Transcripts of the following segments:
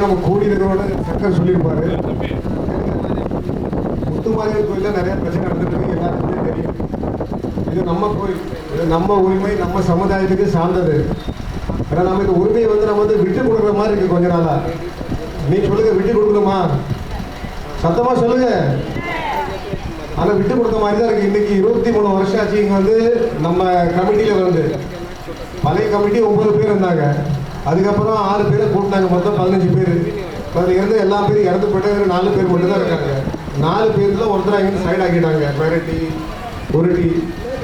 நம்ம கோடிகளோட சங்கர் சொல்லியிருப்பாரு. முத்துமாரியம்மன் கோயிலில் நிறைய பிரச்சனை நடந்துருக்கு, எல்லாருக்குமே தெரியும். இது நம்ம கோயில், இது நம்ம உரிமை, நம்ம சமுதாயத்துக்கு சார்ந்தது. ஏன்னா நம்ம இந்த உரிமையை நம்ம விட்டு கொடுக்குற மாதிரி இருக்கு கொஞ்ச நாளா. நீ சொல்லுங்க, விட்டு கொடுக்கணுமா? சத்தமா சொல்லுங்க. ஆனால் விட்டு கொடுத்த மாதிரி தான் இருக்கு. இன்னைக்கு 23 வருஷம் ஆச்சு. இங்கே நம்ம கமிட்டியில் பழைய கமிட்டி 9 பேர் இருந்தாங்க. அதுக்கப்புறம் 6 பேரை கூட்டினாங்க, மொத்தம் 15 பேர். அதில் இருந்து எல்லா பேரும் இறந்து போயிட்டு 4 பேர் மட்டும் தான் இருக்காங்க. 4 பேரில் ஒருத்தர் அங்கே சைடு ஆக்கிட்டாங்க, மேரட்டி உருட்டி.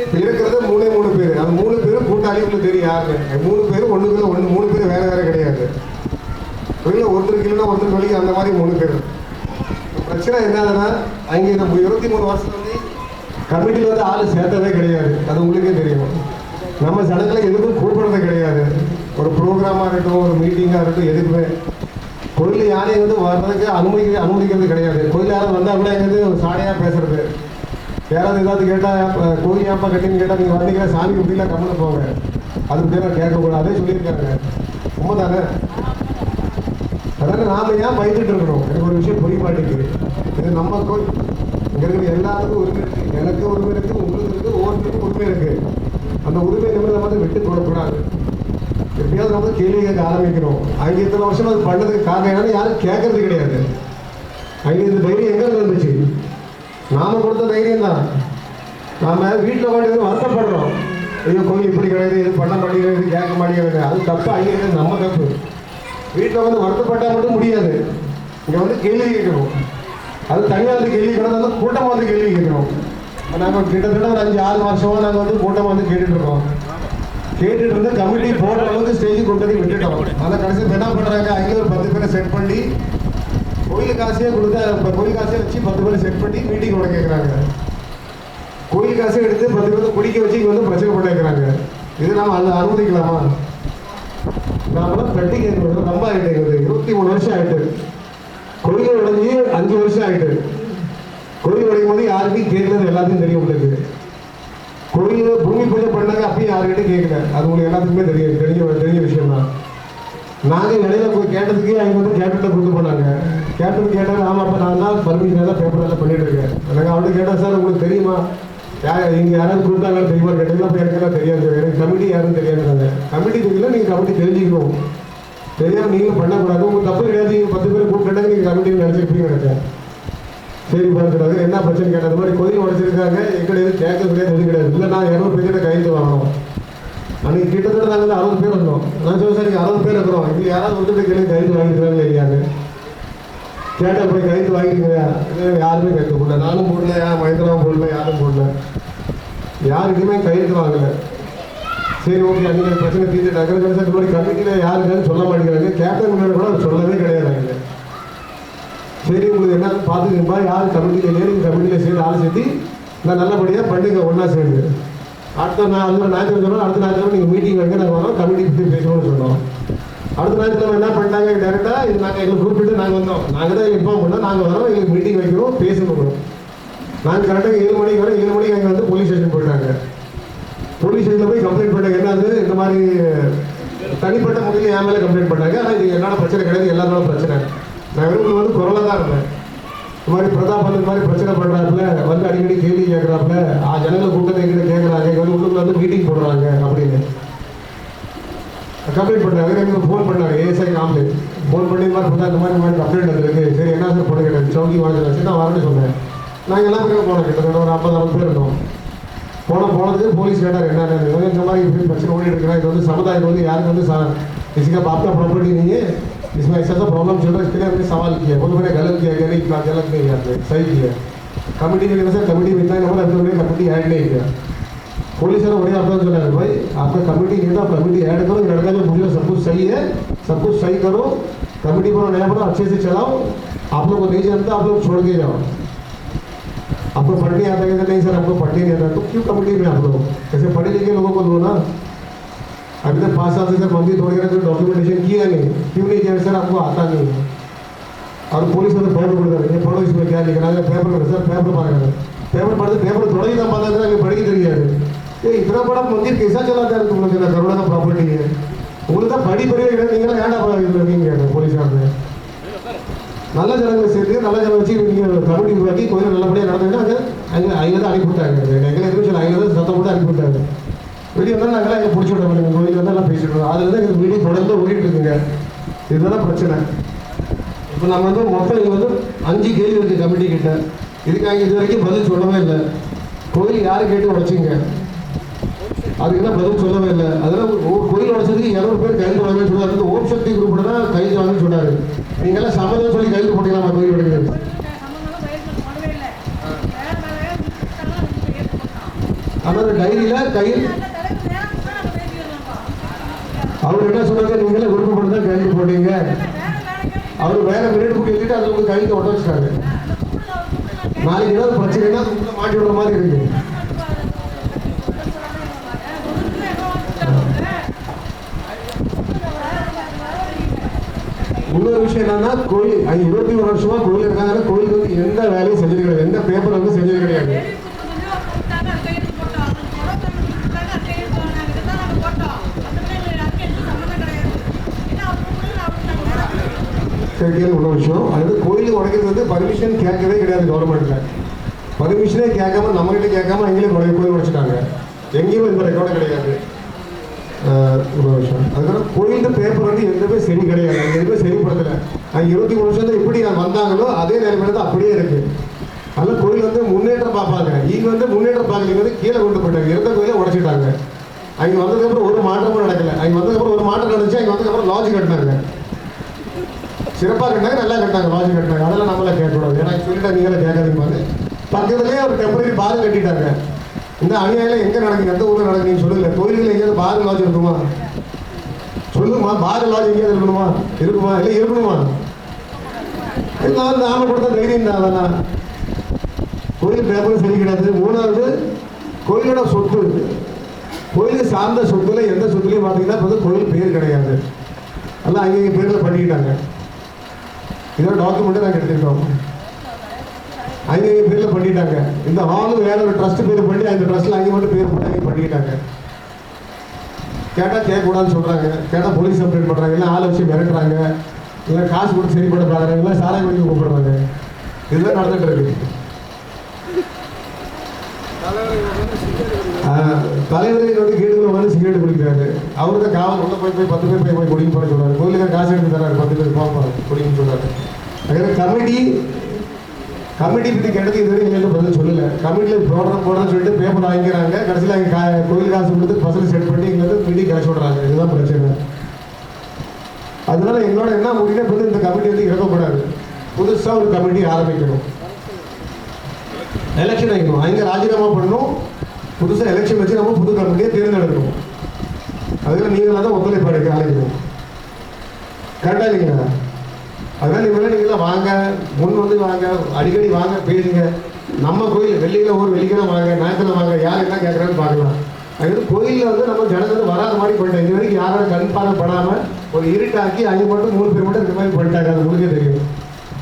இப்போ இருக்கிறது 3 பேர். அந்த 3 பேரும் கூட்டாளி உங்களுக்கு தெரியும் யாருன்னு. 3 பேர் ஒன்றுக்குள்ள 3 பேர் வேற வேற கிடையாது. ஒருத்தருக்கு இல்லைன்னா ஒருத்தருக்கு வழி, அந்த மாதிரி 3 பேர். பிரச்சனை என்னதுன்னா, அங்கே நம்ம 23 வருஷம் கமிட்டியில் ஆள் சேர்த்ததே கிடையாது. அது உங்களுக்கே தெரியும். நம்ம சடங்கில் எதுவும் கூப்பிடுறது கிடையாது. ஒரு ப்ரோக்ராமாக இருக்கட்டும், ஒரு மீட்டிங்காக இருக்கட்டும், எதுக்குமே கோயில் யாரையும் வர்றதுக்கு அனுமதிக்கிறது கிடையாது. கோயில் யாரும் வந்தால் கூட எங்கேருந்து சாடையாக பேசுறது. யாராவது ஏதாவது கேட்டால் கோயில் ஏப்பா கட்டின்னு கேட்டால் நீங்கள் வந்தீங்கன்னா சாமி குட்டிலாம் கம்முன்னு போங்க, அதுக்கு பேர் கேட்கக்கூடாது. அதே சொல்லியிருக்காங்க. உண்மை தானே? அதனால் நாம் ஏன் பயந்துட்டு இருக்கணும்? எனக்கு ஒரு விஷயம் புரிய மாட்டேங்குது. இது நம்ம கோயில், இங்கே இருக்கிற எல்லாத்துக்கும் உரிமை இருக்குது. எனக்கு உரிமை இருக்குது, உங்களுக்கு இருக்குது, ஒவ்வொருத்தருக்கும் உரிமை இருக்குது. அந்த உரிமை நம்ம விட்டு கொடுக்கூடாது. எப்படியாவது நம்ம கேள்வி கேட்க ஆரம்பிக்கணும். அங்கே இத்தனை வருஷம் அது பண்ணதுக்கு காரணம் என்னன்னு யாரும் கேட்கறது கிடையாது. அங்கே இந்த தைரியம் எங்கே இருந்துச்சு? நாம கொடுத்த தைரியம் தான். நாம வீட்டில் வந்து வருத்தப்படுறோம். ஐயோ கோயில் இப்படி கிடையாது, இது பண்ண மாட்டேங்கிறது, இது கேட்க மாட்டேங்கிறது. அது தப்பு. அங்கே நம்ம தப்பு. வீட்டில் வருத்தப்பட்டால் மட்டும் முடியாது. இங்கே கேள்வி கேட்கணும். அது தனியாக கேள்வி கேட்கணும், கூட்டமாக கேள்வி கேட்கணும். நாங்கள் கிட்டத்தட்ட ஒரு 5-6 வருஷமாக நாங்கள் கூட்டமாக கேட்டுட்டு இருக்கோம். கேட்டுட்டு இருந்து கமிட்டி போடுற அளவுக்கு ஸ்டேஜ் கொண்டு வந்து விட்டுட்டோம். ஆனால் கடைசி என்ன பண்ணுறாங்க, அங்கே ஒரு 10 பேரை செட் பண்ணி கோயில் காசையே கொடுத்தா, கோயில் காசையே வச்சு 10 பேரை செட் பண்ணி மீட்டிங் விட கேட்குறாங்க. கோயில் காசை எடுத்து 10 பேரை குடிக்க வச்சு இங்கே பிரச்சனை பண்ண வைக்கிறாங்க. இது நாம் அதை அனுமதிக்கலாமா? நாமெல்லாம் தட்டி கேட்கணும். ரொம்ப ஆகிட்டு 23 வருஷம் ஆகிட்டு. கோயிலை உடஞ்சி 5 வருஷம் ஆகிட்டு. கோயில் உடையும் போது யாருக்கும் கேட்கறது எல்லாத்தையும் தெரியும். உங்களுக்கு கோயிலில் பூமி பூஜை பண்ணாங்க, அப்பயும் யாருக்கிட்ட கேட்கல. அது உங்களுக்கு எல்லாத்துக்குமே தெரிஞ்ச விஷயம் தான். நாங்கள் இடையில போய் கேட்டதுக்கு அவங்க கேப்டன்ட்ட கொடுத்து போனாங்க. கேப்டன் கேட்டாங்க, ஆமாம் அப்போ நான் தான் பர்மிஷன் தான் பேப்பர் எல்லாம் பண்ணிட்டு இருக்கேன். எனக்கு அவர்கிட்ட கேட்டேன், சார் உங்களுக்கு தெரியுமா இங்கே யாராவது கொடுத்தாங்கன்னு தெரியுமா கேட்டீங்கன்னா, இப்போ எனக்கெல்லாம் தெரியாது, எனக்கு கமிட்டி யாருன்னு தெரியாதுனாங்க. கமிட்டி தெரியல, நீங்கள் கமிட்டி தெரிஞ்சுக்கணும். தெரியாமல் நீங்களும் பண்ணக்கூடாது. உங்களுக்கு தப்பு கிடையாது. நீங்கள் 10 பேர் கூப்பிட்டாங்க, நீங்கள் கமிட்டின்னு நினச்சிருப்பீங்க நினைச்சேன். சரி பார்த்துடாது, என்ன பிரச்சனை கேட்டால் அது மாதிரி கோயில் உடைச்சிருக்காங்க, எங்களை எதுவும் கேட்க கிடையாது, எதுவும் கிடையாது. இல்லை நான் 200 பேர்கிட்ட கையெழுத்து வாங்கணும். அன்றைக்கி கிட்டத்தட்ட நாங்கள் 60 பேர் இருந்தோம். நான் சொல்ல சார், 60 பேர் இருக்கிறோம், இங்கே யாராவது வந்துட்டு கேள்வி கையெழுத்து வாங்கிக்கிறாங்க இல்லையான்னு கேட்டால் போய் கையெழுத்து வாங்கிக்கிறீங்க. யாருமே கையெழுத்து போடல. நானும் போடல, மகேந்திராவும் போடல, யாரும் போடல. யாருக்குமே கையெழுத்து வாங்கலை. சரி ஓகே, அங்கே பிரச்சனை தீர்த்துட்டாங்க. சார் இந்த மாதிரி கமிட்டியில் யாருக்குன்னு சொல்ல மாட்டேங்கிறாங்க. கேப்டன் கூட சொல்லவே கிடையாது. அங்கே சரி உங்களுக்கு என்ன பார்த்துக்கிங்கப்பா, யார் கமிட்டியில் நீங்கள் கமிட்டியில் சேர்ந்து ஆள் சேர்த்து நான் நல்லபடியாக பண்ணுங்க ஒன்றா சேர்ந்து. அடுத்த ஞாயிற்றுக்கிழமை சொன்னோம். அடுத்த ஞாயிற்றுக்கிழமை நீங்கள் மீட்டிங் வைக்க நாங்கள் வரோம், கமிட்டி பற்றி பேசணும்னு சொன்னோம். அடுத்த ஞாயிற்றுக்கிழமை என்ன பண்ணிட்டாங்க, டேரெக்டாக இது நாங்கள் எங்களை கூப்பிட்டு நாங்கள் வந்தோம். நாங்கள் தான் இன்ஃபார்ம் பண்ணோம், நாங்கள் வரோம், எங்களுக்கு மீட்டிங் வைக்கணும், பேசணும். நாங்கள் கரெக்டாக 7 மணிக்கு வரோம். 7 மணிக்கு அங்கே போலீஸ் ஸ்டேஷன் போயிட்டாங்க. போலீஸ் ஸ்டேஷனில் போய் கம்ப்ளைண்ட் பண்ணாங்க. என்னது இந்த மாதிரி தனிப்பட்ட முறையில் என் மேலே கம்ப்ளைண்ட் பண்ணாங்க. ஆனால் இது என்னோட பிரச்சனை கிடையாது, எல்லாரோட பிரச்சனை. நான் வெறும் குரலாக தான் இருந்தேன். இந்த மாதிரி பிரதாப் இந்த மாதிரி பிரச்சனை பண்ணுறாப்புல, அடிக்கடி கேள்வி கேட்குறாப்புல, ஜனங்களை கூட்டத்தை எங்கிட்ட கேட்குறாங்க, உள்ளுக்குள்ள மீட்டிங் போடுறாங்க அப்படின்னு கம்ப்ளைண்ட் பண்ணாங்க. எனக்கு ஃபோன் பண்ணாங்க, ஏஎஸ்ஐ ஆம்பளை ஃபோன் பண்ணி இந்த மாதிரி கம்ப்ளைண்ட் வந்துருக்கு. சரி என்ன சார் பண்ண கேட்டேன், சவுக்கி வாங்கிச்சு நான் வரேன்னு சொன்னேன். நாங்கள் எல்லா பேரும் போனோம். கிட்டத்தட்ட ஒரு 50-60 பேர் இருந்தோம். போனதுக்கு போலீஸ் கேட்டார், என்ன இந்த மாதிரி இப்படி பிரச்சனை ஓடிட்டு இருக்கிறா, இது சமுதாயம் யாருக்கு किसी का बाप का प्रॉपर्टी नहीं है, इसमें ऐसा सा प्रॉब्लम चल रहा है, इसके लिए हमने सवाल किया। बोलो मैंने गलत किया, नहीं गलत नहीं किया, सही किया। कमेटी के लिए सर कमेटी में इतना नंबर हमने कमेटी ऐड नहीं किया। पुलिस सर बड़े आपका चला है भाई, आपका कमेटी नहीं था, कमेटी ऐड करो। लड़का जो मुझे सब कुछ सही है, सब कुछ सही करो, कमेटी बनो, नया बनो, अच्छे से चलाओ। आप लोग को नहीं जानता, आप लोग छोड़ के जाओ। आपको पढ़ने आता है नहीं सर, आपको पढ़ने नहीं आता, तो क्यों कमेटी में आप लोग? ऐसे पढ़े लिखे लोगों को लो ना। अभी तक 5 साल से सर मंदिर तोड़ के डॉक्यूमेंटेशन किया नहीं, क्यों नहीं किया सर? आपको आता नहीं है। और पुलिस वाले पेपर पढ़ रहे हैं, पढ़ो इसमें क्या लिखना है, पेपर पढ़ सर, पेपर पढ़ पेपर पढ़ते पेपर थोड़ा ही ना पता था कि पढ़ ही करिए। ये इतना बड़ा मंदिर कैसा चलाता है तुम लोग? करोड़ों का प्रॉपर्टी है, உங்களுக்கு தான் படி பெரிய நீங்கள் ஏன்டா போலீஸ் நல்ல ஜனங்களை சேர்த்து நல்ல ஜனம் வச்சு நீங்கள் கமிட்டி உருவாக்கி கோயில் நல்லபடியாக நடந்ததுன்னா அங்கே அங்கே தான் அனுப்பிவிட்டாங்க. எங்களை எதுவும் சொல்லி அங்கே தான் சத்தம் போட்டு அனுப்பிவிட்டாங்க. வெளியே வந்தால் நாங்களாம் எங்களை பிடிச்சி விட மாட்டோங்க. கோயில் வந்து எல்லாம் பேசிட்டு இருக்கோம். அதில் தான் எங்களுக்கு வீடியோ தொடர்ந்து ஓடிட்டு இருக்குங்க. இதுதான் பிரச்சனை. இப்போ நம்ம வந்து மொத்தம் இங்கே வந்து 5 கேள்வி இருக்குது கமிட்டி கிட்ட. இதுக்கு நாங்கள் இது வரைக்கும் பதில் சொல்லவே இல்லை. கோயில் யாரை கேட்டு உடைச்சிங்க, அதுக்கெல்லாம் பதில் சொல்லவே இல்லை. அதெல்லாம் கோயில் உடைச்சதுக்கு 200 பேர் கைது வாங்கன்னு சொன்னார். ஓம் சக்தி குரூப்போட தான் கைது வாங்கன்னு சொன்னார். நீங்கள்லாம் சம்மதம் சொல்லி கைது போட்டீங்களாமா கோயில் உடைக்கிறது? அதாவது டைரியில் கையில் அவர் என்ன சொன்னாங்க, நீங்களே விருப்பப்பட்டு தான் கைது போட்டீங்க. அவர் வேற மினிட் புக் எழுதிட்டு அதில் உங்களுக்கு கைது ஒட்ட வச்சுட்டாங்க. நாளைக்கு ஏதாவது பிரச்சனைனா உங்களை மாட்டி விடுற மாதிரி இருக்கு. இன்னொரு விஷயம் என்னன்னா, கோயில் 21 வருஷமா கோயில் இருக்காங்க. கோயிலுக்கு வந்து எந்த வேலையும் செஞ்சது கிடையாது, எந்த பேப்பர் வந்து செஞ்சது கிடையாது. உள்ள விஷயம் அதாவது கோயிலுக்கு உடைக்கிறது வந்து பர்மிஷன் கேட்கவே கிடையாது கவர்மெண்ட்ல. பர்மிஷனே கேட்காம நம்மகிட்ட கேட்காம எங்களே கோயில் உடைச்சிட்டாங்க. எங்கேயும் இந்த ரெக்கார்டு கிடையாது. ஒரு விஷயம் அதனால கோயில் பேப்பர் வந்து எதுவுமே சரி கிடையாது, எதுவுமே சரிப்படுத்தலை. 23 வருஷத்துல எப்படி வந்தாங்களோ அதே நிலைமையில தான் அப்படியே இருக்கு. அதனால கோயில் வந்து முன்னேற்றம் பார்ப்பாங்க. இங்க வந்து முன்னேற்றம் பார்க்கல, வந்து கீழே கொண்டு போயிட்டாங்க. இருந்த கோயிலை உடைச்சிட்டாங்க. அங்கே வந்ததுக்கப்புறம் ஒரு மாற்றமும் நடக்கல. அங்கே வந்ததுக்கப்புறம் ஒரு மாற்றம் நடந்துச்சு. அங்கே வந்ததுக்கப்புறம் லாட்ஜ் கட்டினாங்க. சிறப்பாக கட்டினாங்க, நல்லா கட்டினாங்க, லாட்ஜ் கட்டினாங்க. அதெல்லாம் நம்மளாம் கேட்கக்கூடாது. ஏன்னா சொல்லிட்டா நீங்களே கேட்காதீங்க. பக்கத்துலேயே ஒரு டெம்பரரி பார் கட்டிட்டாங்க. இந்த அநியாயம் எங்கே நடக்குது, எந்த ஊரில் நடக்குதுன்னு சொல்லல. கோயில்கள் எங்கேயாவது பார் லாட்ஜ் இருக்குமா? சொல்லுமா, பார் லாட்ஜ் எங்கேயாவது இருக்கணுமா? இருக்குமா? இல்லை இருக்கணுமா? எல்லாம் வந்து நாம கொடுத்த தைரியம் தான். அதெல்லாம் கோயில் பேப்பரும் சரி கிடையாது. 3வது கோயிலோட சொத்து, கோயிலுக்கு சார்ந்த சொத்துல எந்த சொத்துலையும் பார்த்தீங்கன்னா வந்து கோயில் பேர் கிடையாது. எல்லாம் அங்கே பேரில் பண்ணிக்கிட்டாங்க. இதோட டாக்குமெண்ட்டை நாங்கள் எடுத்துக்கிட்டோம். அங்கே பேரில் பண்ணிட்டாங்க. இந்த ஹாலும் வேற ஒரு ட்ரஸ்ட் பேர் பண்ணி அந்த ட்ரஸ்ட்டில் அங்கே மட்டும் பேர் போட்டு அங்கே பண்ணிக்கிட்டாங்க. கேட்டால் கேட்கக்கூடாதுன்னு சொல்கிறாங்க. கேட்டால் போலீஸ் கம்ப்ளைண்ட் பண்ணுறாங்க. இல்லை ஆளை வச்சு மிரட்டுறாங்க. இல்லை காசு கொடுத்து சரி பண்ண பார்க்குறாங்க. இல்லை சாலை பண்ணி கூப்பிடுறாங்க. இதுதான் நடந்துட்டு இருக்கு. தலைவரை வந்து கேட்டுக்குள்ள வந்து சிகரெட் குடிக்கிறாரு. அவரு தான் காவல் உள்ள போய் 10 பேர் போய் குடிக்க போட சொல்றாரு. கோயிலுக்கு காசு எடுத்து தராரு, 10 பேர் போக குடிக்கணும்னு சொல்றாரு. அதாவது கமிட்டி பற்றி கேட்டது இதுவரை எங்களுக்கு பதில் சொல்லல. கமிட்டியில் போடுறோம்னு சொல்லிட்டு பேப்பர் வாங்கிக்கிறாங்க. கடைசியில் அங்கே கோயில் காசு கொடுத்து பசங்க செட் பண்ணி எங்களுக்கு மீட்டிங் கிளச்சி விடுறாங்க. இதுதான் பிரச்சனை. அதனால எங்களோட என்ன முடியும்னா இப்போ இந்த கமிட்டி வந்து இருக்கக்கூடாது. புதுசாக ஒரு கமிட்டி ஆரம்பிக்கணும். எலெக்ஷன் ஆகிக்கணும். அங்கே ராஜினாமா பண்ணணும். புதுசாக எலெக்ஷன் வச்சு நம்ம புது கமிட்டியை தேர்ந்தெடுக்கணும். அதுக்கு நீங்கள் தான் ஒத்துழைப்பு அழைக்கணும். கரெக்டாக இல்லைங்களா? அதனால இனிமேல் நீங்களாம் வாங்க, முன் வந்து வாங்க, அடிக்கடி வாங்க, பேசுங்க. நம்ம கோயில் வெள்ளியில் வெள்ளிக்கிழமை வாங்க, ஞாயிற்றுல வாங்க, யார் என்ன கேட்குறான்னு பார்க்கலாம். அது வந்து கோயிலில் வந்து நம்ம ஜனங்கள் வராத மாதிரி பண்ணிட்டோம். இது வரைக்கும் யாரும் கண்பார்வை படாமல் ஒரு இருட்டாக்கி அங்கே மட்டும் 3 பேர் மட்டும் இந்த மாதிரி பண்ணிட்டாங்க. அது உங்களுக்கே தெரியும்.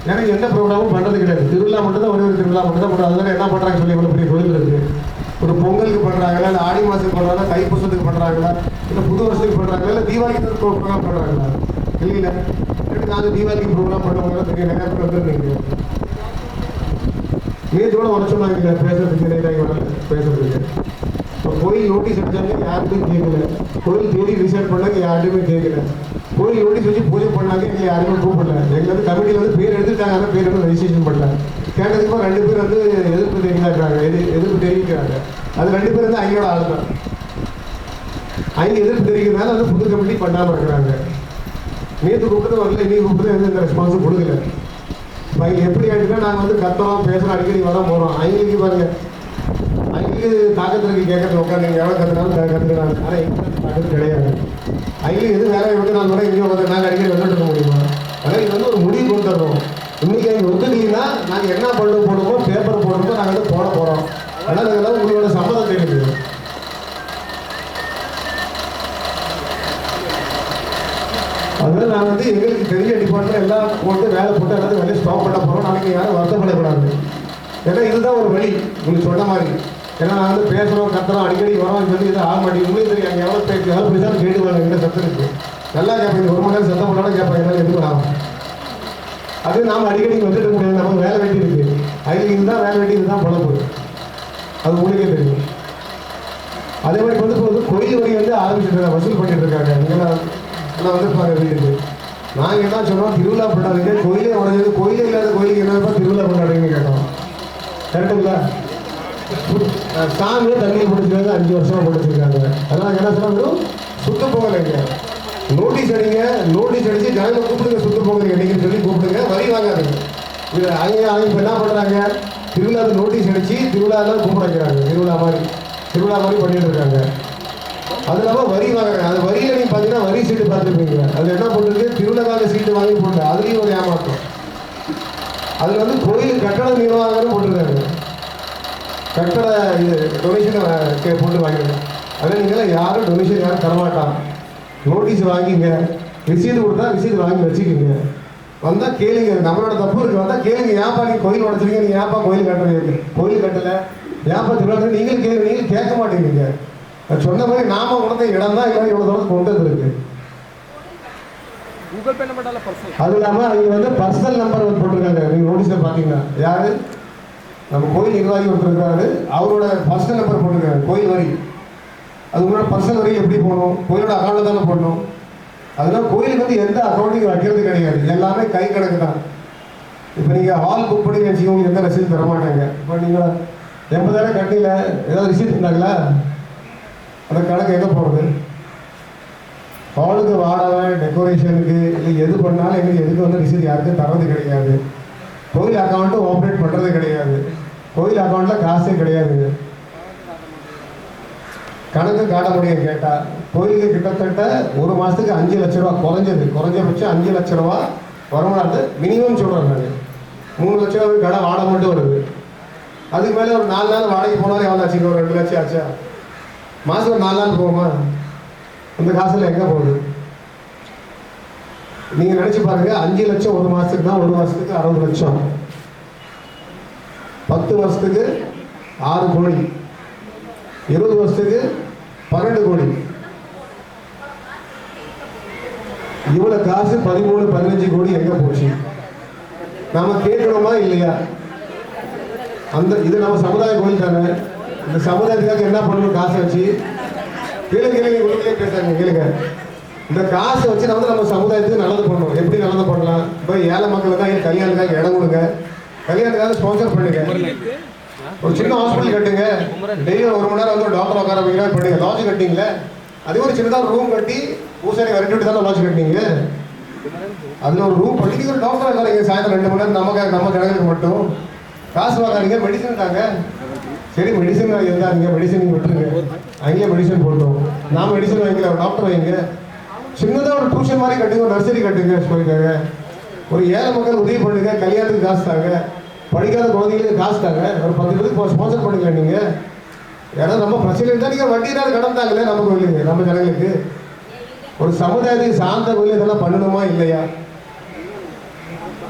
ஏன்னா எந்த ப்ரோக்ராமும் பண்ணுறது கிடையாது. திருவிழா மட்டும் தான், ஒரு திருவிழா மட்டும் தான் பண்ணுறது. அதனால என்ன பண்ணுறாங்க சொல்லி இவ்வளோ பெரிய கோயில் இருக்குது. ஒரு பொங்கலுக்கு பண்ணுறாங்களா, இல்லை ஆடி மாதத்துக்கு பண்ணுறாங்களா, தைப்பூசத்துக்கு பண்ணுறாங்களா, இல்லை புது வருஷத்துக்கு பண்ணுறாங்களா, இல்லை தீபாவளிக்கு ப்ரோக்ராம் பண்ணுறாங்களா? இல்லைங்களா? நாங்கள் தீபாவளிக்கு ப்ரோக்ராம் பண்ணுறவங்க பெரிய நேரத்தில் வந்துருந்தீங்க. நேற்றோட உடச்சோம்னாங்க பேசுறதுக்கு, பேசுறதுக்கு. இப்போ கோயில் நோட்டீஸ் அடிச்சாங்க, யாருக்கும் கேட்கல. கோயில் தேடி ரிசர்ச் பண்ணாங்க, யார்ட்டுமே கேட்கல. கோயில் நோட்டீஸ் வச்சு பூஜை பண்ணாங்க, எங்களை யாருமே கூப்பிடல. எங்களை வந்து கமிட்டியில் வந்து பேர் எடுத்துட்டாங்க, ஆனால் பேர் வந்து ரெஜிஸ்ட்ரேஷன் பண்ணல. கேட்டதுக்கு 2 பேர் வந்து எதிர்ப்பு தெரிவிக்கிறாங்க, எதிர்ப்பு தெரிவிக்கிறாங்க. அது 2 பேர் வந்து அவங்களோட ஆள் தான். அவங்க எதிர்ப்பு தெரிவிக்கிறதுனால வந்து புது கமிட்டி பண்ணாமல் இருக்கிறாங்க. நேற்று கூப்பிட்டு வரல, இன்னைக்கு கூப்பிட்டு எந்த ரெஸ்பான்ஸும் கொடுக்கல. இப்போ அவங்க எப்படி ஆகிட்டுனா நாங்கள் வந்து கத்துறோம், பேசுகிறோம், அடிக்கடி வர போகிறோம். அவங்களுக்கு பாருங்க, அவங்களுக்கு தாக்கத்திற்கு கேட்கறது உட்காந்து நீங்கள் எவ்வளோ கற்றுனாலும் கற்றுக்கிறாங்க. ஆனால் எங்களுக்கு தாக்கத்து கிடையாது. அவங்களுக்கு எது வேலையை விட்டு நான் கூட இங்கே வந்து நாங்கள் அடிக்கடி வந்துட்டு முடியுமா? அதனால் இது வந்து ஒரு முடிவு கொண்டு தரணும். இன்னைக்கு அவங்க ஒத்துக்கிட்டீங்கன்னா நாங்கள் என்ன போடுமோ பேப்பர் போடுமோ நாங்கள் வந்து போட போகிறோம். அதனால் இதெல்லாம் உங்களோட சம்மதம் தெரியுது. அதனால நான் வந்து எங்களுக்கு தெரிஞ்ச டிபார்ட்மெண்ட் எல்லாம் போட்டு வேலை போட்டு எல்லாத்தையும் வேலையை ஸ்டாப் பண்ண போகிறோம். நாளைக்கு யாரும் வருத்தப்படக்கூடாது. ஏன்னா இதுதான் ஒரு வழி உங்களுக்கு சொன்ன மாதிரி. ஏன்னா நான் வந்து பேசுகிறோம், கத்துறோம், அடிக்கடி வரோம் சொல்லி இதை ஆக மாட்டேங்குது. உங்களுக்கு தெரியும் அங்கே எவ்வளோ பேசாலும் கேட்டுவாங்க. என்ன சத்தம் இருக்குது நல்லா கேட்பாங்க. 1 மணி நேரம் சத்தம் பண்ணாலும் கேட்பாங்க. எல்லாம் எதுவும் ஆகும். அது நாம் அடிக்கடி வந்துட்டு முடியாது, நமக்கு வேலை வெட்டி இருக்கு, அதில் இதுதான் வேலை வெட்டி, இதுதான் பொழப்பு, அது உங்களுக்கே தெரியும். அதே மாதிரி வந்து கோயில் வரி வந்து ஆரம்பிச்சுட்டு வசூல் பண்ணிட்டு இருக்காங்க. இங்கெல்லாம் வந்துருப்பாங்க வீட்டுக்கு. நாங்கள் என்ன சொன்னோம், திருவிழா பண்ணாதீங்க, கோயிலே உடஞ்சது, கோயிலே இல்லாத கோயிலுக்கு என்னப்பா திருவிழா கொண்டாடுங்கன்னு கேட்டோம். கரெக்டுங்களா? சாமியை தண்ணியை பிடிச்சிருக்காங்க, 5 வருஷமாக பிடிச்சிருக்காங்க. அதெல்லாம் என்ன சொன்னாலும் சுத்த போகலைங்க, நோட்டீஸ் அடிங்க, நோட்டீஸ் அடிச்சு ஜனங்களை கூப்பிடுங்க, சுத்த போகலைங்க என்னைக்குன்னு சொல்லி கூப்பிடுங்க, வரி வாங்காதுங்க. இது அவங்க இப்போ என்ன பண்ணுறாங்க, திருவிழாவுக்கு நோட்டீஸ் அடிச்சு திருவிழாலாம் கூப்பிட வைக்கிறாங்க, திருவிழா மாதிரி பண்ணிட்டு இருக்காங்க. அது இல்லாமல் வரி வாங்குறாங்க. அது வரியில் நீங்கள் பார்த்தீங்கன்னா வரி சீட்டு பார்த்துருப்பீங்க, அதில் என்ன போட்டுருக்கு, திருவிழாக்காக சீட்டு வாங்கி போட்டு அதுலேயும் ஒரு ஏமாற்றம். அதில் வந்து கோயில் கட்டட நிர்வாகம் போட்டிருக்காங்க, கட்டட இது டொனேஷனை போட்டு வாங்கிடுங்க. அதில் நீங்களாம் யாரும் டொனேஷன் யாரும் தரமாட்டான், நோட்டீஸ் வாங்கிங்க, ரிசீது கொடுத்தா ரிசீது வாங்கி வச்சுக்கிங்க, வந்தால் கேளுங்க, நம்மளோட தப்பு இருக்கு, வந்தால் கேளுங்க, ஏப்பா நீங்கள் கோயில் உடச்சிருக்கீங்க, நீங்கள் ஏப்பா கோயில் கட்டுறது, கோயில் கட்டலை ஏப்பா திருவிழா, நீங்களும் கேள்வி, நீங்கள் கேட்க மாட்டேங்கிறீங்க. சொன்ன மாதிரி நாம உணர்ந்த இடம் தான் இல்லை, இவ்வளோ தூரம் கொண்டு வந்துருக்கு. அது இல்லாமல் அவங்க வந்து பர்சனல் நம்பர் வந்து போட்டிருக்காங்க, நீங்கள் நோட்டீஸில் பார்த்தீங்கன்னா யாரு, நம்ம கோயில் நிர்வாகி ஒருத்தர் இருக்காரு, அவரோட பர்சனல் நம்பர் போட்டிருக்காரு, கோயில் வரி. அது உங்களோட பர்சனல் வரி எப்படி போகணும், கோயிலோட அக்கௌண்ட்டில் தானே போடணும். அதெல்லாம் கோயிலுக்கு வந்து எந்த அக்கௌண்ட்டையும் வைக்கிறது கிடையாது, எல்லாமே கை கணக்கு தான். இப்போ நீங்கள் ஹால் புக் பண்ணி வச்சுக்கோங்க, எந்த ரசீது தர மாட்டாங்க. இப்போ நீங்கள் 80,000 கட்டில ஏதாவது ரிசீட் இருந்தாங்களா, அந்த கணக்கு எங்கே போகிறது? ஹாலுக்கு வாடகை, டெக்கரேஷனுக்கு இல்லை எது பண்ணாலும் எங்களுக்கு எதுக்கு வந்து ரிசீட் யாருக்கும் தரது கிடையாது. கோயில் அக்கௌண்ட்டும் ஆப்ரேட் பண்ணுறது கிடையாது, கோயில் அக்கௌண்ட்டில் காசே கிடையாதுங்க. கணக்கு காட்ட முடியும் கேட்டால் கோயிலுக்கு கிட்டத்தட்ட ஒரு மாதத்துக்கு 5 லட்ச ரூபா குறைஞ்சபட்சம் 5 லட்ச ரூபா வருமானது மினிமம் சொல்கிறேன் நான். 3 லட்ச ரூபா கடை வாடகை மட்டும் வருது. அதுக்கு மேலே ஒரு 4 நாள் வாடகை போனாலும் எவ்வளோ ஆச்சுங்க, ஒரு 2 லட்சம் ஆச்சா? மாதம் ஒரு 4 நாள் போகுமா? அந்த காசில் எங்கே போகுது? நீங்கள் நினச்சி பாருங்கள், 5 லட்சம் ஒரு மாதத்துக்கு தான், ஒரு மாதத்துக்கு 60 லட்சம், 10 வருஷத்துக்கு 6 கோடி, 20 வருஷத்துக்கு 12 கோடி. இவ்வளோ காசு 13-15 கோடி எங்கே போச்சு? நாம கேட்கணுமா இல்லையா? அந்த இது நம்ம சமுதாய கோயில் தானே, இந்த சமுதாயத்துக்காக என்ன பண்ணணும், காசை வச்சு கேளுங்க, உங்களுக்கே பேசுறாங்க, கேளுங்க. இந்த காசை வச்சு நம்ம சமுதாயத்துக்கு நல்லது பண்ணணும். எப்படி நல்லது பண்ணலாம்? இப்போ ஏழை மக்களுக்காக கல்யாணத்துக்காக இடம் கொடுங்க, கல்யாணத்துக்காக ஸ்பான்சர் பண்ணுங்க, ஒரு சின்ன ஹாஸ்பிட்டல் கட்டுங்க, டெய்லி 1 மணி நேரம் வந்து ஒரு டாக்டர் உட்கார வைக்கிற பண்ணுங்க, லாட்ஜ் கட்டிங்களே, அதே ஒரு சின்னதாக ரூம் கட்டி பூசாரி விரட்டி தானே லாட்ஜ் கட்டிங்க, அதில் ஒரு ரூம் பண்ணி ஒரு டாக்டர் இருக்காங்க, சாயந்தரம் 2 மணி நேரம் நம்ம ஜனங்களுக்கு மட்டும் காசு வாங்காதீங்க, மெடிசன் தாங்க. சரி மெடிசன் இருந்தாங்க, மெடிசன் விட்டுருங்க, அங்கேயே மெடிசன் போட்டோம், நான் மெடிசன் வாங்கிக்கல, டாக்டர் வைங்க, சின்னதாக ஒரு டியூஷன் மாதிரி கட்டுங்க, ஒரு நர்சரி கட்டுங்க சொல்லிக்காங்க, ஒரு ஏழை மக்கள் உதவி பண்ணுங்க, கல்யாணத்துக்கு காசு தாங்க, படிக்காத குழந்தைங்களுக்கு காசு தாங்க, ஒரு 10 பேருக்கு ஸ்பான்சர் பண்ணுங்க. நீங்கள் யாராவது நம்ம பிரச்சனை இருந்தால் நீங்கள் வட்டினாலும் கடன் தாங்களே நம்ம கோயிலுங்க, நம்ம ஜனங்களுக்கு. ஒரு சமுதாயத்துக்கு சார்ந்த கோயில் இதெல்லாம் பண்ணணுமா இல்லையா?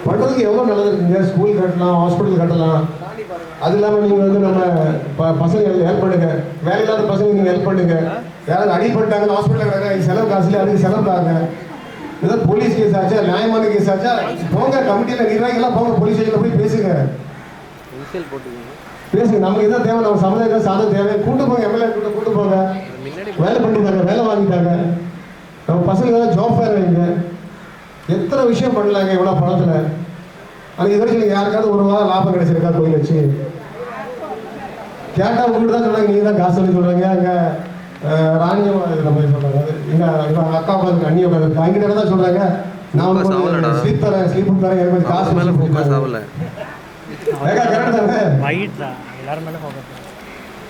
பண்ணுறதுக்கு எவ்வளோ நல்லது இருக்குங்க. ஸ்கூல் கட்டலாம், ஹாஸ்பிட்டல் கட்டலாம். அது இல்லாமல் நீங்கள் வந்து நம்ம பசங்க ஹெல்ப் பண்ணுங்க, வேலை இல்லாத பசங்க நீங்கள் ஹெல்ப் பண்ணுங்க. யாராவது அடிப்பட்டாங்க ஹாஸ்பிட்டலில் கிடக்க செலவு காசு இல்லை, அதுக்கு செலவு தாங்க. ஏதாவது போலீஸ் கேஸ் ஆச்சா, நியாயமான கேஸ் ஆச்சா, போங்க கமிட்டியில் நிர்வாகிகள்லாம் போங்க, போலீஸ் ஸ்டேஷனில் போய் பேசுங்க. நமக்கு எதாவது தேவை, நம்ம சமுதாயத்தில் சார்ந்த தேவை, கூட்டு போங்க, எம்எல்ஏ கூட்டு போங்க, வேலை பண்ணிட்டாங்க, வேலை வாங்கிட்டாங்க, நம்ம பசங்க ஏதாவது ஜாப் ஃபேர் வைங்க. எத்தனை விஷயம் பண்ணலாங்க இவ்வளோ பணத்தில். ஆனால் இது வரைக்கும் நீங்கள் யாருக்காவது ஒரு வாரம் லாபம் கிடைச்சிருக்கா கோயில் வச்சு? கேட்டால் உங்கள்கிட்ட தான் சொல்கிறாங்க, நீங்கள் தான் காசு சொல்லி சொல்கிறாங்க. அங்கே ராணியம் நம்ம சொல்கிறாங்க, இங்கே அக்கா உட்காந்து அண்ணி உட்காந்து அங்கிட்ட தான் சொல்கிறாங்க, நான் வந்து ஸ்லீப் தரேன், ஸ்லீப்புக்கு தரேன், எனக்கு காசு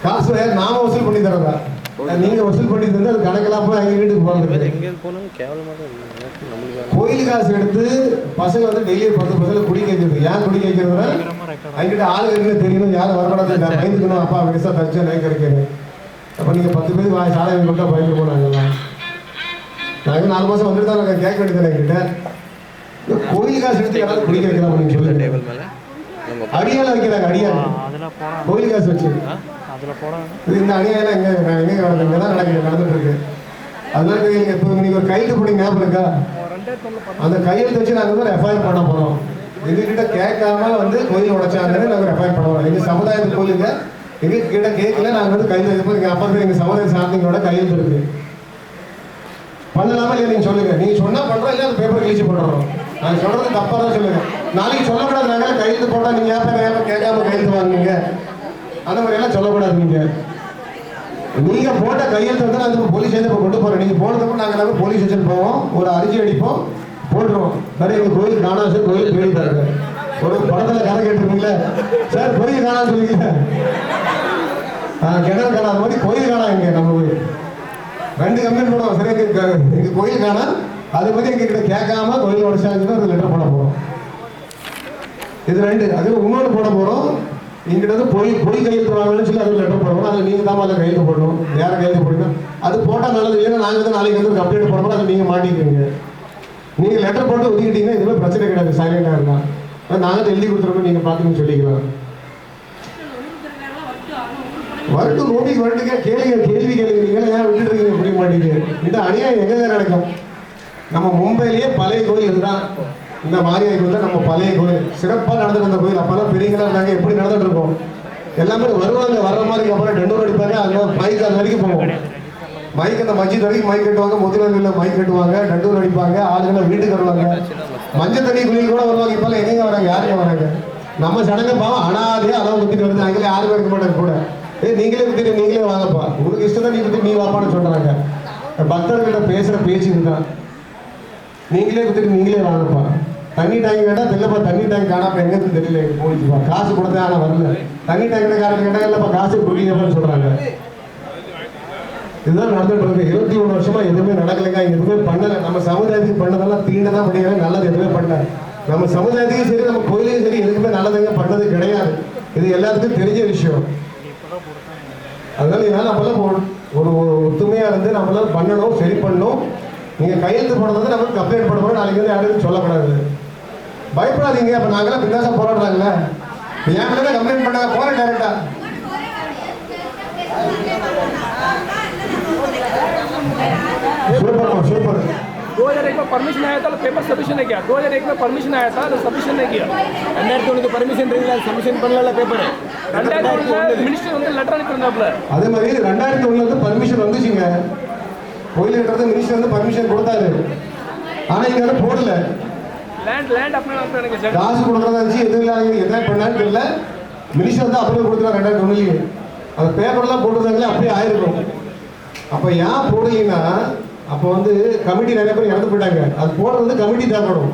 காசு நாம வசூல் பண்ணி தரோம், நீங்க வசூல் பண்ணி தந்து அது கணக்கெல்லாம் போய் அங்கே வீட்டுக்கு போகிறது. கோயில் காசு எடுத்து பசங்க வந்து டெய்லி 10 பசங்க குடிக்க வைக்கிறது. ஏன் குடிக்க வைக்கிறதுனா அங்கிட்ட ஆளு இருக்குன்னு தெரியணும், யாரும் வரக்கூடாது, பயந்துக்கணும், அப்பா வயசா தச்சா நகை கிடைக்கணும். அப்போ நீங்கள் 10 பேருக்கு சாலை கொண்டா பயந்து போனாங்கலாம். நாங்கள் 4 மாதம் வந்துட்டு தான் நாங்கள் கேட்க வேண்டியது என்கிட்ட. கோயில் காசு எடுத்து யாராவது குடிக்க வைக்கலாம் அப்படின்னு சொல்லி அடியால வைக்கிறாங்க, அடியால கோயில் காசு வச்சு. இது இந்த அநியாயம் எங்கே தான் நடந்துட்டு இருக்கு. அதனால இப்போ நீங்கள் ஒரு கையெழுத்து போனீங்க ஞாபகம் இருக்கா? அந்த கையெழுத்து வச்சு நாங்கள் வந்து எஃப்ஐஆர் பண்ண போகிறோம். எங்ககிட்ட கேட்காம வந்து கோயில் உடைச்சாங்கன்னு நாங்கள் ரெஃபைன் பண்ணுவோம். எங்கள் சமுதாயத்து கோயிலுங்க எங்ககிட்ட கேட்கல, நாங்கள் வந்து கையில் இருப்போம். எங்கள் அப்பா எங்கள் சமுதாய சார்ந்தவங்களோட கையெழுத்து இருக்கு. பண்ணலாமா இல்லையா நீங்கள் சொல்லுங்கள். நீங்கள் சொன்னால் பண்ணுறோம், இல்லை அந்த பேப்பர் கிழிச்சு போடுறோம். நான் சொல்கிறது தப்பாக தான் சொல்லுங்கள். நாளைக்கு சொல்லக்கூடாது, நாங்கள் கையெழுத்து போட்டால் நீங்கள் ஏப்ப கேட்காம கையெழுத்து வாங்குவீங்க, அந்த மாதிரியெல்லாம் சொல்லக்கூடாது. நீங்கள் போட்ட கையெழுத்து வந்து நான் போலீஸ் ஸ்டேஷன் கொண்டு போகிறேன். நீங்கள் போனதுக்கு நாங்கள் எல்லாமே போலீஸ் ஸ்டேஷன் போவோம், ஒரு அறிக்கை அடிப்போம், போட்டுருவோம். சரி எங்கள் கோயில் காணா சார், கோயில் போயிட்டாங்க. ஒரு படத்தில் கதை கேட்டுருக்கீங்களே சார், கோயில் காணான்னு சொல்லிக்கல, கிணறு காணா, அது மாதிரி கோயில் காணா. இங்கே நம்ம கோயில் 2 கம்ப்ளைண்ட் போடுவோம். சரி எங்கள் கோயில் காணா, அது மாதிரி எங்ககிட்ட கேட்காம கோயில் உடச்சாச்சுன்னா ஒரு லெட்டர் போட போகிறோம். இது 2. அது இன்னொன்று போட போகிறோம். எங்கிட்ட வந்து பொய் கையெழுத்து வாங்கணும்னு சொல்லி அது லெட்டர் போடணும். அதில் நீங்கள் தான் அதில் கையெழுத்து போடணும். யாரை கையெழுத்து போடணும் அது போட்டால் நல்லது. ஏன்னா நாங்கள் வந்து நாளைக்கு வந்து கம்ப்ளைண்ட் போடுறோம், அதை நீங்கள் மாட்டிக்கிறீங்க. நீங்கள் லெட்டர் போட்டு ஒதுக்கிட்டீங்கன்னா இதுவே பிரச்சனை கிடையாது, சைலண்டாக இருந்தால். நாங்கள் எழுதி கொடுத்துருக்கோம், நீங்கள் பார்த்துன்னு சொல்லிக்கலாம். வரட்டும், நோட்டீஸ் வரட்டுங்க, கேள்வி கேளுங்க. நீங்கள் ஏன் விட்டுட்டு இருக்கீங்க, புரிய மாட்டேங்குது. இந்த அநியாயம் எங்கே நடக்கும்? நம்ம மும்பையிலேயே பழைய கோயில் இதுதான். இந்த மாரியாய் கோயில் தான் நம்ம பழைய கோயில், சிறப்பாக நடந்துட்டு இருந்த கோயில். அப்போல்லாம் பெரியங்களா இருந்தாங்க, எப்படி நடந்துட்டு இருக்கோம். எல்லாமே வருவாங்க, வர்ற மாதிரி அப்புறம் டெண்டூர் அடிப்பாங்க. அது மைக் அது வரைக்கும் போவோம். மைக் அந்த மஸ்ஜித் வரைக்கும் மைக் கட்டுவாங்க, முத்துநர்களில் மைக் கட்டுவாங்க, டண்டூர் அடிப்பாங்க, ஆளுங்களை வீட்டுக்கு வருவாங்க. மஞ்சள் தண்ணி குளியல் கூட வருவாங்க. இப்போல்லாம் எங்கேங்க வராங்க, யாருங்க வராங்க? நம்ம சடங்கு பாவம் அனாதையாக அளவு குத்திட்டு வருது. அங்கே யாருமே இருக்க மாட்டாங்க கூட. நீங்களே குத்திட்டு நீங்களே வாங்கப்பா, உங்களுக்கு இஷ்டம் தான், நீ குத்திட்டு நீ வாப்பான்னு சொல்கிறாங்க. பக்தர்கிட்ட பேசுகிற பேச்சு இருந்தான். நீங்களே குத்திட்டு நீங்களே வாங்கப்பா. தண்ணி டேங்க் கேட்டால் தெரியலப்பா, தண்ணி டேங்க் காணாமல் எங்கேருந்து தெரியல, போயிடுச்சுப்பா. காசு கொடுத்தேன் ஆனால் வரல. தண்ணி டேங்க் காரணம் கேட்டால் இல்லைப்பா, காசு கொடுக்கலன்னு சொல்கிறாங்க. இதுதான் நடந்துட்டு இருக்கு. 21 வருஷமா எதுவுமே நடக்கலைங்க, எதுவுமே பண்ணலை. நம்ம சமுதாயத்துக்கு பண்ணதெல்லாம் தீண்டதான் பண்ணிக்கிறேன், நல்லது எதுவுமே பண்ணல. நம்ம சமுதாயத்துக்கும் சரி, நம்ம கோயிலையும் சரி, எதுக்குமே நல்லதுங்க பண்ணது கிடையாது. இது எல்லாத்துக்கும் தெரிஞ்ச விஷயம். அதனால இதனால நம்மளாம் ஒரு ஒத்துமையாக இருந்து நம்மளாம் பண்ணணும், சரி பண்ணணும். நீங்கள் கையெழுத்து போடுறது நமக்கு கம்ப்ளைண்ட் பண்ண போகிறோம், நாளைக்கு வந்து யாருக்கும் சொல்லக்கூடாது. பயப்படாதீங்க. அப்போ நாங்களாம் பின்னாசா போராடுறாங்களே, என் மேலே தான் கம்ப்ளைண்ட் பண்ணாங்க, போகிறேன் டேரெக்டாக. सूपर 2001 में परमिशन आया था, पेपर सबमिशन नहीं किया. 2001 में परमिशन आया था, तो सबमिशन नहीं किया. 2001 परमिशन रही सबमिशन பண்ணல பேப்பர். 2001 மினிஸ்டர் வந்து லெட்டர் அனுப்பினாப்ல. அதே மாதிரி 2001 பர்மிஷன் வந்துச்சுங்க. கோயில் கட்டறது மினிஸ்டர் வந்து பர்மிஷன் கொடுத்தாரு. ஆனா இங்க வந்து போடல. Land apply sir. காசு கொடுக்கறதா இருந்துச்சு, எதுல பண்ணான்னு தெரியல. மினிஸ்டர் தான் அப்படியே கொடுத்தாரு 2001. அந்த பேப்பர்லாம் போட்டுருந்தாங்களே அப்படியே ஆயிருக்கும். அப்போ ஏன் போடலைன்னா, அப்போ வந்து கமிட்டி நிறைய பேர் இறந்து போயிட்டாங்க. அது போடுறது கமிட்டி தேவைப்படும்.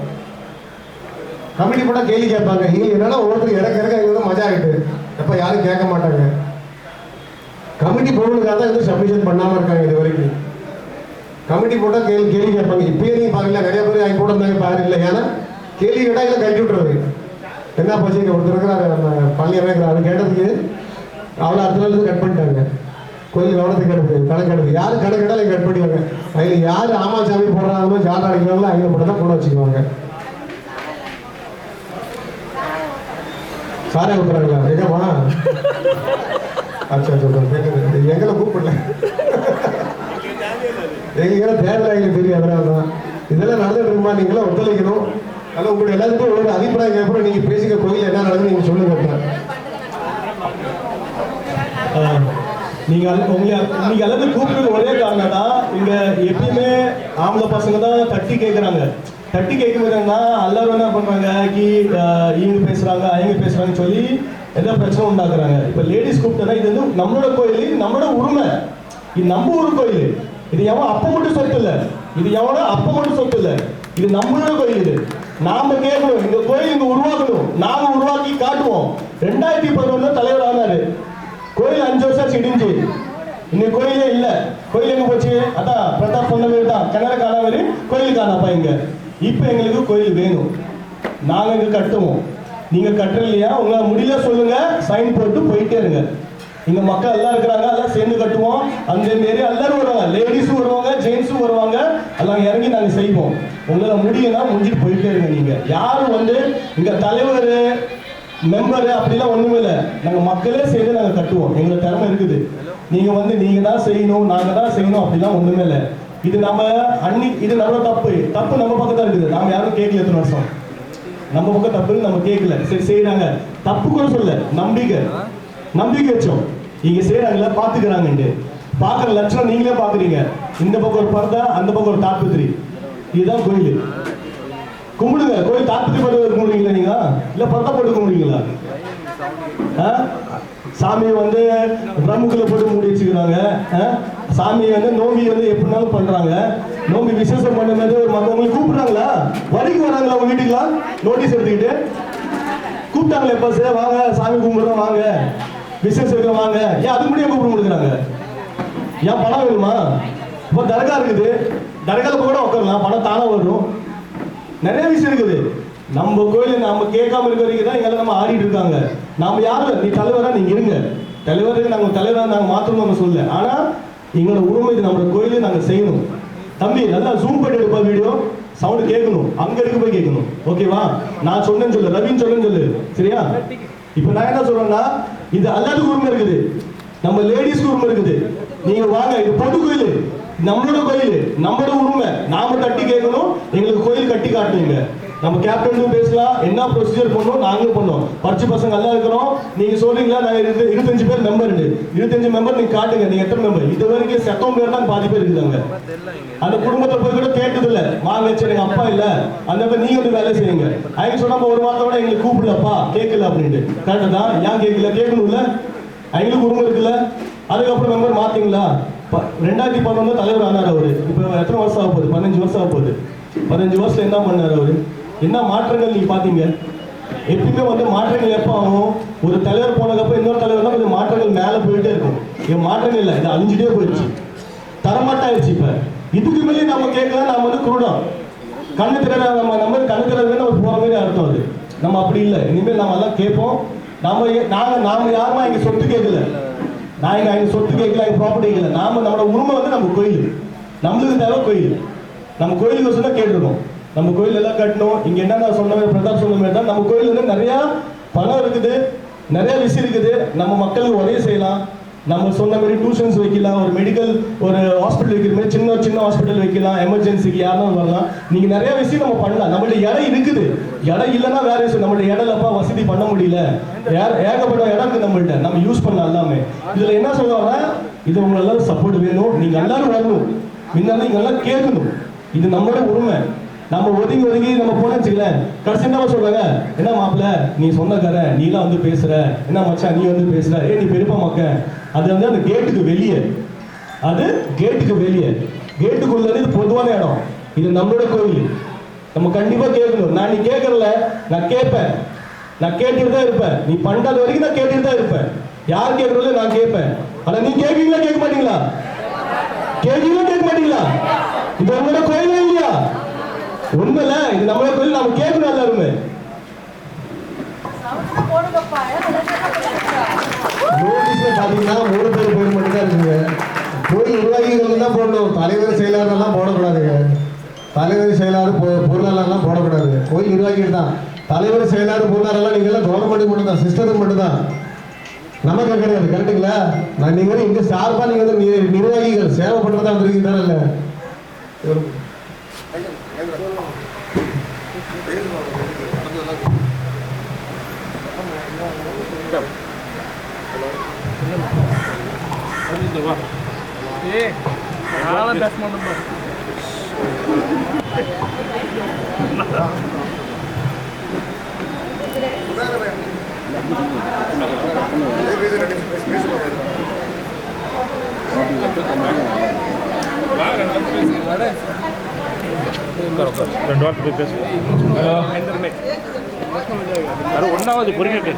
கமிட்டி போட்டால் கேள்வி கேட்பாங்க. இங்கே என்னன்னா ஒவ்வொருத்தருக்கு இறக்க இங்கே மஜா ஆகிட்டு எப்போ யாரும் கேட்க மாட்டாங்க. கமிட்டி போடுறதுக்காக தான் எதுவும் சப்மிஷன் பண்ணாமல் இருக்காங்க இது வரைக்கும். கமிட்டி போட்டால் கேள்வி கேட்பாங்க. இப்பயே நீங்கள் பார்க்கல, நிறைய பேர் அங்கே போட்டிருந்தாங்க பாரு. இல்லை ஏன்னா கேள்வி கேட்டால் இல்லை கட்டி விட்டுறது. என்ன போச்சு, இங்கே ஒருத்தர் இருக்கிறாரு பள்ளி இருக்கிறார், அது கேட்டதுக்கு அவ்வளோ அடுத்த நாள் கட் பண்ணிட்டாங்க. கோயில் கவனத்துக்கு எடுத்து கணக்கு எடுத்து யார் கணக்கு கேட்டாலும் கட் பண்ணிடுவாங்க. அதில் யார் ஆமாச்சாமி போடுறாங்களோ ஜாலா அடிக்கிறாங்களோ அவங்க மட்டும் தான் கூட வச்சுக்குவாங்க. சாரே ஊத்துறாங்களா எங்கம்மா? அச்சா எங்களை கூப்பிடல, எங்க தேவையில்லை, எங்களுக்கு தெரியும். அதனால தான் இதெல்லாம் நடந்துட்டு இருக்குமா, நீங்களும் ஒத்துழைக்கணும். அதனால் உங்களுடைய எல்லாத்துக்கும் ஒரு அபிப்பிராயம் கேட்போம். நீங்கள் பேசிக்க கோயில் என்ன நடக்குது நீங்கள் சொல்லுங்க. நீங்க எல்லாமே கூப்பிட்டு ஒரே காரணம் தான். இங்க எப்பயுமே ஆம்பளை பசங்க தான் தட்டி கேட்கறாங்க. தட்டி கேட்கும்போதுன்னா எல்லாரும் என்ன பண்றாங்க, இவங்க பேசுறாங்க அவங்க பேசுறாங்கன்னு சொல்லி எந்த பிரச்சனை உண்டாக்குறாங்க. இப்ப லேடிஸ் கூப்பிட்டா இது வந்து நம்மளோட கோயில், நம்மளோட உரிமை, இது நம்ம ஊர் கோயில். இது எவன் அப்ப மட்டும் சொத்து இல்லை, இது எவனோ அப்ப மட்டும் சொத்து இல்லை, இது நம்மளோட கோயில். இது நாம கேட்கணும், இந்த கோயில் இங்க உருவாக்கணும், நாம உருவாக்கி காட்டுவோம். 2011 தலைவர் ஆனாரு. கோயில் 5 வருஷம் இடிஞ்சு இன்னைக்கு கோயிலே இல்ல. கோயில் எங்க போச்சு? அதான் பிரதாப் சொன்ன மாதிரி தான், கிணறு காணாமரி கோயில் காணாப்பா. இங்க இப்ப எங்களுக்கு கோயில் வேணும், நாங்க இங்க கட்டுவோம். நீங்க கட்டுறலையா, உங்களால முடியல சொல்லுங்க, சைன் போட்டு போயிட்டே இருங்க. இங்க மக்கள் எல்லாம் இருக்கிறாங்க, எல்லாம் சேர்ந்து கட்டுவோம். அந்த மாரி எல்லாரும் வருவாங்க, லேடிஸும் வருவாங்க, ஜென்ஸும் வருவாங்க, எல்லாம் இறங்கி நாங்க செய்வோம். உங்களால முடியும்னா முடிஞ்சிட்டு போயிட்டே இருங்க. நீங்க யாரும் வந்து இங்க தலைவர் மெம்பர் அப்படிலாம் ஒண்ணுமே இல்லை. நாங்க மக்களே சேர்ந்து நாங்க கட்டுவோம். எங்களுக்கு திறமை இருக்குது. நீங்க வந்து நீங்க தான் செய்யணும், நாங்க தான் செய்யணும் அப்படிலாம் ஒண்ணுமே இல்லை. இது நம்ம இது நம்ம தப்பு நம்ம பக்கம் தான் இருக்குது. நாம யாரும் கேட்கல. எத்தனை வருஷம் நம்ம பக்கம் தப்புன்னு நம்ம கேட்கல, சரி செய்யறாங்க, தப்பு கூட சொல்ல, நம்பிக்கை வச்சோம். இங்க செய்யறாங்களா பாத்துக்கிறாங்கன்னு பாக்குற லட்சணம் நீங்களே பாக்குறீங்க. இந்த பக்கம் ஒரு பர்தா, அந்த பக்கம் ஒரு தாட்பத்திரி. இதுதான் கோயில். கும்பிடுங்க. கோயில் தாட்பத்திரி போட்டு கும்பிடுவீங்களா நீங்க? இல்ல பர்தா போட்டு கும்பிடுவீங்களா? சாமியை வந்து பிரமுக்குள்ள போட்டு மூடி வச்சுக்கிறாங்க. சாமியை வந்து நோம்பி வந்து எப்படினாலும் பண்றாங்க. நோம்பி விசேஷம் பண்ணும்போது ஒரு உங்களுக்கு கூப்பிடுறாங்களா? வரைக்கும் வராங்களா உங்க வீட்டுக்குலாம்? நோட்டீஸ் எடுத்துக்கிட்டு கூப்பிட்டாங்களே எப்ப சார் வாங்க சாமி கும்பிடுறோம் வாங்க விசேஷம் இருக்க வாங்க. ஏன் அதுக்கு முடியும் கூப்பிட கொடுக்குறாங்க? ஏன் பணம் வேணுமா? இப்போ தர்கா இருக்குது, தர்கால கூட உட்காரலாம், பணம் தானே வரும். நிறைய விஷயம் இருக்குது. நம்ம கோயில் நம்ம கேட்காம இருக்க வரைக்கும் தான் எங்களை நம்ம ஆடிட்டு இருக்காங்க. நாம யாரும் நீ தலைவரா நீங்க இருங்க, தலைவருக்கு நாங்கள் தலைவரா நாங்கள் மாற்றணும் நம்ம சொல்ல. ஆனா எங்களோட உரிமை இது, நம்மளோட கோயிலை நாங்கள் செய்யணும். தம்பி நல்லா ஜூம் பண்ணி எடுப்பா, வீடியோ சவுண்ட் கேட்கணும், அங்க இருக்கு போய் கேட்கணும். ஓகேவா? நான் சொன்னேன்னு சொல்லு, ரவின்னு சொன்னேன்னு சொல்லு, சரியா? இப்ப நான் என்ன சொல்றேன்னா, இது எல்லாத்துக்கும் உரிமை இருக்குது, நம்ம லேடிஸ்க்கு உரிமை இருக்குது. நீங்க வாங்க, இது பொது கோயில், நம்மளோட கோயில், நம்மளோட உரிமை. நாம தட்டி கேட்கணும், எங்களுக்கு கோயில் கட்டி காட்டுவீங்க. நம்ம கேப்டனும் பேசலாம், என்ன ப்ரொசீஜர் பண்ணணும் நாங்களும் பண்ணோம். பரிச்சு பசங்க எல்லாம் இருக்கிறோம். நீங்க சொல்றீங்களா நாங்க 25 பேர் மெம்பர், 25 மெம்பர் நீங்க காட்டுங்க, நீங்க எத்தனை மெம்பர்? இது வரைக்கும் செத்தவங்க பேர் தான் பாதி பேர் இருக்குதாங்க. அந்த குடும்பத்தை போய் கூட கேட்டது இல்ல, வாங்க சரி எங்க அப்பா இல்ல, அந்த மாதிரி நீங்க வந்து வேலை செய்யுங்க. அவங்க சொன்னா ஒரு வாரத்தோட எங்களுக்கு கூப்பிடலப்பா கேட்கல அப்படின்ட்டு. கரெக்டு தான், ஏன் கேட்கல? கேட்கணும்ல, அவங்களுக்கு உரிமை இருக்குல்ல. அதுக்கப்புறம் மெம்பர் மாத்தீங்களா? 2011 தலைவர் ஆனார் அவரு. இப்ப எத்தனை வருஷம் ஆக போகுது? 15 வருஷம் ஆக போகுது. 15 வருஷத்துல என்ன பண்ணாரு அவரு? என்ன மாற்றங்கள் நீங்க பாத்தீங்க? எப்பவுமே வந்து மாற்றங்கள் எப்ப ஆகும்? ஒரு தலைவர் போனதுக்கப்புறம் இன்னொரு தலைவர் தான் கொஞ்சம் மாற்றங்கள் மேல போயிட்டே இருக்கும். என் மாற்றங்கள் இல்லை, இது அழிஞ்சிட்டே போயிடுச்சு, தரமாட்டாயிருச்சு. இப்ப இதுக்கு மேலே நம்ம கேட்கல, நாம வந்து குருடம் கண்ணு திற, நம்ம கண்ணு திறந்து நம்ம போற மாதிரி அர்த்தம். அது நம்ம அப்படி இல்லை. இனிமேல் நம்ம எல்லாம் கேட்போம். நாம யாருமா எங்க சொத்து கேட்கல, நான் எங்க சொத்து கேட்கல, எங்க ப்ராப்பர்ட்டி கேட்கல. நம்மளோட உரிமை வந்து நம்ம கோயில், நம்மளுக்கு தேவை கோயில். நம்ம கோயிலுக்கு சொன்னா கேட்டிருக்கோம். நம்ம கோயில் எல்லாம் கட்டணும். இங்க என்ன சொன்ன பிரதாப் சொன்ன மாதிரி தான் நம்ம கோயில் வந்து நிறைய பணம் இருக்குது, நிறைய விஷயம் இருக்குது. நம்ம மக்களுக்கு உதவி செய்யலாம். நம்ம சொன்ன மாதிரி டியூஷன்ஸ் வைக்கலாம், ஒரு மெடிக்கல் ஒரு ஹாஸ்பிட்டல் வைக்கிற மாதிரி சின்ன ஹாஸ்பிட்டல் வைக்கலாம், எமர்ஜென்சிக்கு யாரும் வரலாம். நீங்க நிறைய விஷயம் நம்ம பண்ணலாம். நம்மளுடைய இடம் இருக்குது, இடம் இல்லைன்னா வேற விஷயம். நம்மளுடைய இடம் இல்லப்பா வசதி பண்ண முடியல, ஏகப்பட்ட இடம் இருக்கு நம்மள்ட்ட, நம்ம யூஸ் பண்ணலாம் எல்லாமே. இதுல என்ன சொல்லுவாங்கன்னா, இது உங்களை எல்லாரும் சப்போர்ட் வேணும், நீங்க எல்லாரும் வரணும், முன்னாடி நீங்க எல்லாம் கேட்கணும். இது நம்மளோட உரிமை. நம்ம ஒதுங்கி நம்ம போன வச்சுக்கல, கடைசி என்ன சொல்றாங்க, என்ன மாப்பிள்ள நீ சொந்தக்கார, நீ எல்லாம் வந்து பேசுற, என்ன மச்சான் நீ வந்து பேசுற, நீ பெருப்பா மக்க. அது வந்து அந்த கேட்டுக்கு வெளியே, அது கேட்டுக்கு வெளியே. கேட்டுக்குள்ள இது பொதுவான இடம், இது நம்மளோட கோயில். நம்ம கண்டிப்பா கேட்கணும். நான் நீ கேட்கறல, நான் கேட்பேன், நான் கேட்டுட்டு தான் இருப்பேன். நீ பண்றது வரைக்கும் நான் கேட்டுட்டு தான் இருப்பேன். யார் கேட்கறதுல நான் கேட்பேன். ஆனா நீ கேட்கீங்களா கேட்க மாட்டீங்களா? கேட்கீங்களா கேட்க மாட்டீங்களா? இது நம்மளோட கோயிலே இல்லையா? உண்மையில இது நம்மளோட கோயில், நம்ம கேட்கணும் எல்லாருமே. நோட்டீஸ்ல பாத்தீங்கன்னா 3 பேர் மட்டும் தான் இருக்குங்க. கோயில் நிர்வாகிகள் தான் போடணும், தலைவர் செயலாளர்லாம் போடக்கூடாதுங்க. தலைவர் செயலாளர் பொருளாளர்லாம் போடக்கூடாது. கோயில் நிர்வாகிகள் தான். தலைவர் செயலாளர் பொருளாளர்லாம் நீங்க எல்லாம் கவர்மெண்ட் மட்டும் தான், சிஸ்டத்துக்கு மட்டும் தான், நமக்கு கிடையாது. கரெக்டுங்களா? நான் நீங்க இங்க சார்பா நீங்க வந்து நிர்வாகிகள் சேவை பண்றதா வந்திருக்கீங்க தானே? இல்ல ஒன்னாவது பொறுமையாக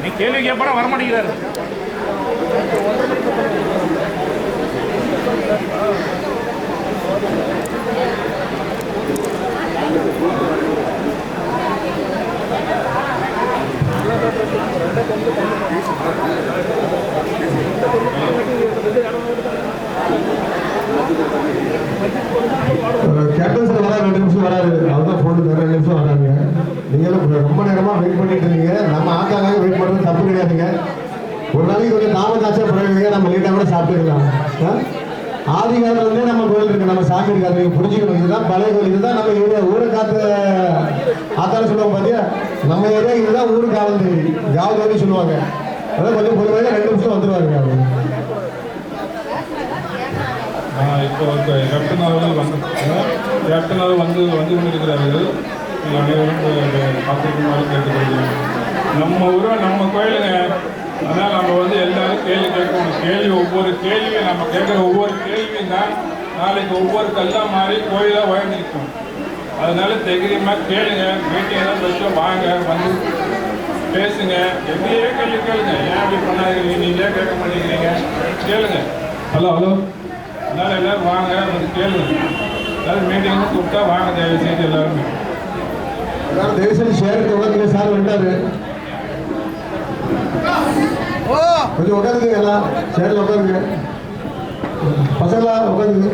நீ கேள்வி கேட்பா வரமாட்டேங்கிறாரு. கேப்டன் சார் வராரு, 2 நிமிஷம் வராரு. அவர்தான் போன் 2 நிமிஷம் வராங்க. நீங்களும் ரொம்ப நேரமா வெயிட் பண்ணிட்டு இருந்தீங்க. நம்ம ஆக்காக வெயிட் பண்றது தப்பு கிடையாதுங்க. ஒரு நாளைக்கு கொஞ்சம் தாமதாச்சா எங்கிட்ட கூட சாப்பிட்டுக்கலாம். ஆதி காலத்துலேருந்தே நம்ம கோயில் இருக்கு, நம்ம சாமி இருக்காது, நீங்கள் புரிஞ்சுக்கணும். இதுதான் பழைய கோயில், இதுதான் நம்ம ஏரியா. ஊரை காத்து ஆத்தாலும் சொல்லுவாங்க பார்த்தியா, நம்ம ஏரியா இதுதான் ஊரு காவல் காவல் சொல்லுவாங்க. அதான் கொஞ்சம் பொறுமையாக 2 நிமிஷம் வந்துடுவாங்க அவங்க. இப்போ கேப்டன் அவர்கள் வந்து கொண்டிருக்கிறார்கள். அனைவரும் பார்த்துக்குமாறு கேட்டுக்கொள்கிறேன். நம்ம ஊரை நம்ம கோயிலுங்க. அதனால் நம்ம வந்து எல்லாரும் கேள்வி கேட்கணும். ஒவ்வொரு கேள்வியும் நம்ம கேட்குற ஒவ்வொரு கேள்வியும் தான் நாளைக்கு ஒவ்வொரு கல்லாக மாறி கோயிலாக உயர்ந்திருக்கும். அதனால தைரியமாக கேளுங்க. மீட்டிங் தான் வச்சு வாங்க, வந்து பேசுங்க. எப்படியே கேள்வி கேளுங்க. ஏன் அப்படி பண்ணாதீங்க, நீங்களே கேட்க மாட்டேங்கிறீங்க, கேளுங்க. ஹலோ அதனால் எல்லோரும் வாங்க, வந்து கேளுங்க. எல்லாரும் மீட்டிங்னு கூப்பிட்டா வாங்க, தயவு செய்து எல்லாருமே. தயவுசெய்து ஷேருக்கு உட்காந்துங்க. சார் வந்துட்டாரு, கொஞ்சம் உட்காந்துங்க. எல்லாம் சேர்ல உட்காந்துங்க. பசங்களா உட்காந்துங்க.